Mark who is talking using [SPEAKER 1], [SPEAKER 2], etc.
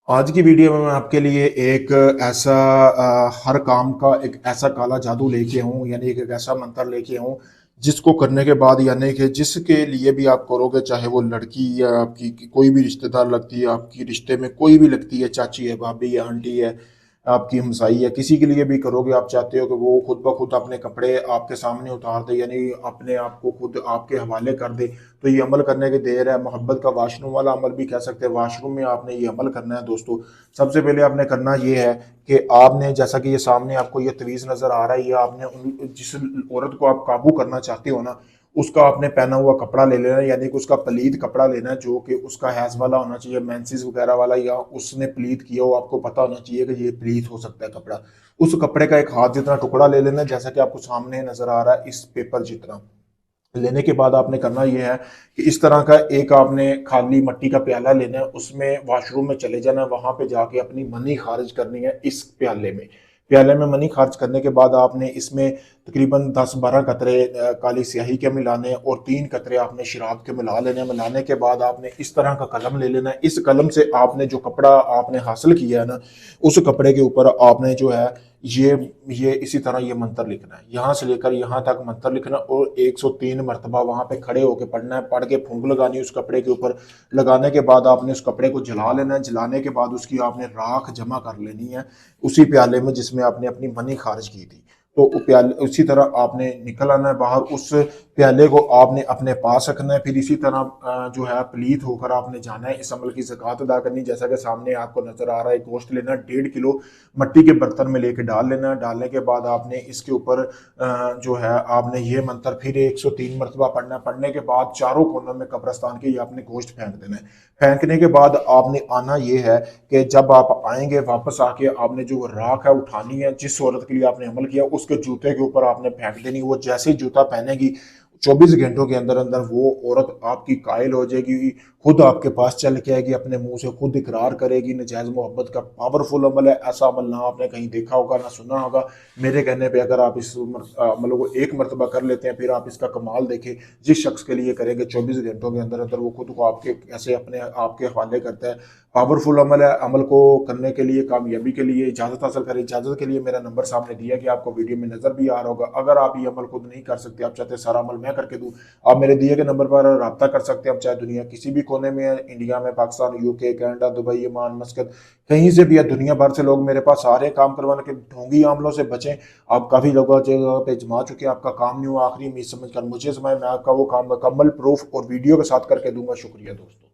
[SPEAKER 1] आज की वीडियो में मैं आपके लिए एक ऐसा हर काम का एक ऐसा काला जादू लेके आऊँ, यानी एक ऐसा मंत्र लेके आऊँ जिसको करने के बाद, यानी कि जिसके लिए भी आप करोगे, चाहे वो लड़की या आपकी कोई भी रिश्तेदार लगती है, आपकी रिश्ते में कोई भी लगती है, चाची है, भाभी है, आंटी है, आपकी हमसाई है, किसी के लिए भी करोगे, आप चाहते हो कि वो खुद ब खुद अपने कपड़े आपके सामने उतार दे, यानी अपने आप को खुद आपके हवाले कर दे। तो ये अमल करने की देर है। मोहब्बत का वाशरूम वाला अमल भी कह सकते हैं। वाशरूम में आपने ये अमल करना है दोस्तों। सबसे पहले आपने करना ये है कि आपने, जैसा कि ये सामने आपको ये तवीज़ नज़र आ रहा है, ये आपने जिस औरत को आप काबू करना चाहते हो ना, उसका आपने पहना हुआ कपड़ा ले लेना है, यानी कि उसका पलीद कपड़ा लेना है, जो कि उसका हैज़ वाला होना चाहिए, मेंसेस वगैरह वाला, या उसने प्लीत किया हो, आपको पता होना चाहिए कि ये प्लीत हो सकता है कपड़ा। उस कपड़े का एक हाथ जितना टुकड़ा ले लेना है, जैसा कि आपको सामने नजर आ रहा है, इस पेपर जितना। लेने के बाद आपने करना यह है कि इस तरह का एक आपने खाली मिट्टी का प्याला लेना है, उसमें वॉशरूम में चले जाना है, वहां पे जाके अपनी मनी खारिज करनी है इस प्याले में। प्याले में मनी खारिज करने के बाद आपने इसमें तकरीबन 10-12 कतरे काली स्याही के मिलाने हैं, और 3 कतरे आपने शराब के मिला लेने हैं। मिलाने के बाद आपने इस तरह का कलम ले लेना है। इस कलम से आपने जो कपड़ा आपने हासिल किया है ना, उस कपड़े के ऊपर आपने जो है ये इसी तरह ये मंत्र लिखना है, यहाँ से लेकर यहाँ तक मंत्र लिखना, और 103 मरतबा वहां पे खड़े होकर पढ़ना है। पढ़ के फूंक लगानी है उस कपड़े के ऊपर। लगाने के बाद आपने उस कपड़े को जला लेना है। जलाने के बाद उसकी आपने राख जमा कर लेनी है उसी प्याले में जिसमें आपने अपनी मनी खारिज की थी। तो प्याले उसी तरह आपने निकल आना है बाहर। उस प्याले को आपने अपने पास रखना है। फिर इसी तरह जो है प्लीत होकर आपने जाना है, इस अमल की ज़कात अदा करनी। जैसा कि सामने आपको नजर आ रहा है, गोश्त लेना 1.5 किलो मट्टी के बर्तन में लेके डाल लेना है। डालने के बाद आपने इसके ऊपर जो है आपने ये मंत्र फिर 103 मरतबा पढ़ना है। पढ़ने के बाद चारों कोनों में कब्रस्तान के ये आपने गोश्त फेंक देना है। फेंकने के बाद आपने आना ये है कि जब आप आएंगे वापस आके आपने जो राख है उठानी है, जिस औरत के लिए आपने अमल किया उसके जूते के ऊपर आपने फेंक देनी। वो जैसे ही जूता पहनेगी, 24 घंटों के अंदर अंदर वो औरत आपकी कायल हो जाएगी, खुद आपके पास चल के आएगी, अपने मुंह से खुद इकरार करेगी। नजायज मोहब्बत का पावरफुल अमल है। ऐसा अमल ना आपने कहीं देखा होगा ना सुना होगा। मेरे कहने पे अगर आप इस अमल को एक मरतबा कर लेते हैं, फिर आप इसका कमाल देखें। जिस शख्स के लिए करेंगे 24 घंटों के अंदर अंदर वो खुद को आपके कैसे अपने आपके हवाले करता है। पावरफुल अमल है। अमल को करने के लिए, कामयाबी के लिए इजाजत हासिल करें। इजाजत के लिए मेरा नंबर सामने दिया कि आपको वीडियो में नजर भी आ रहा होगा। अगर आप ये अमल खुद नहीं कर सकते, आप चाहते सारा अमल मैं करके दूं, आप मेरे दिए गए नंबर पर रब्ता कर सकते हैं। आप चाहे दुनिया किसी भी कोने में है, इंडिया में, Pakistan, UK, Canada, Dubai, Oman, मस्कत, कहीं से भी है, दुनिया भर से लोग मेरे पास आ रहे हैं काम करवाने के। ढोंगी आमलों से बचें। आप काफी जगह पे जमा चुके हैं, आपका काम नहीं हुआ, आखिरी उम्मीद समझकर मुझे समय मैं आपका वो काम मुकम्मल प्रूफ और वीडियो के साथ करके दूंगा। शुक्रिया दोस्तों।